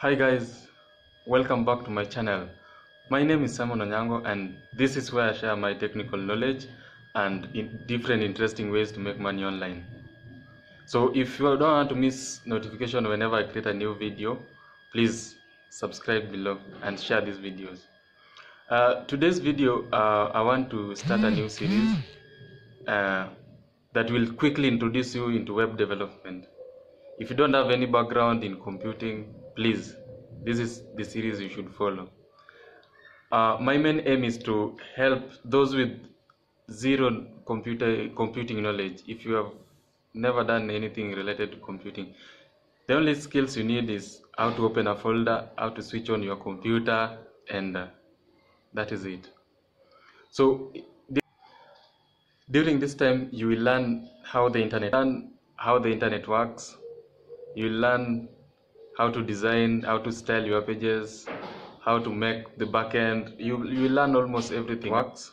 Hi guys, welcome back to my channel. My name is Simon Onyango and this is where I share my technical knowledge and different interesting ways to make money online. So if you don't want to miss notification whenever I create a new video, please subscribe below and share these videos. Today's video, I want to start a new series that will quickly introduce you into web development. If you don't have any background in computing, please, this is the series you should follow. My main aim is to help those with zero computing knowledge. If you have never done anything related to computing, the only skills you need is how to open a folder, how to switch on your computer, and that is it. So during this time, you will learn how the internet works. You will learn how to design, how to style your pages, how to make the backend. You will learn almost everything works.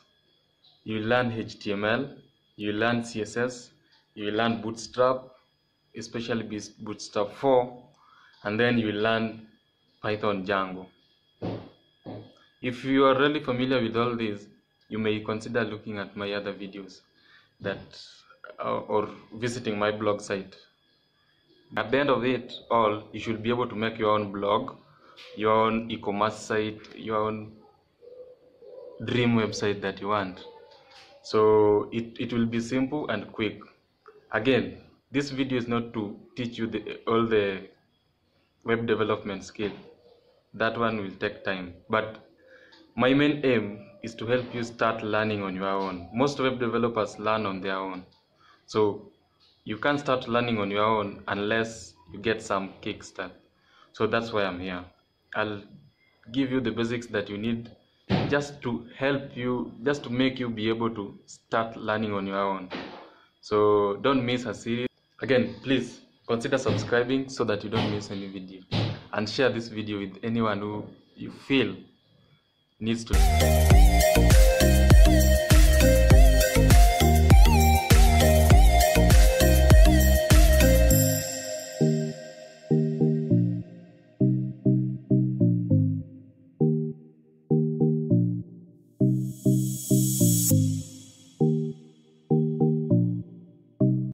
You will learn HTML, you will learn CSS, you will learn Bootstrap, especially Bootstrap 4, and then you will learn Python Django. If you are really familiar with all these, you may consider looking at my other videos or visiting my blog site. At the end of it all, you should be able to make your own blog, your own e-commerce site, your own dream website that you want. So it will be simple and quick. Again, this video is not to teach you all the web development skill. That one will take time. But my main aim is to help you start learning on your own. Most web developers learn on their own. So you can't start learning on your own unless you get some kickstart. So that's why I'm here. I'll give you the basics that you need just to help you, just to make you be able to start learning on your own. So don't miss a series. Again, please consider subscribing so that you don't miss any video, and share this video with anyone who you feel needs to.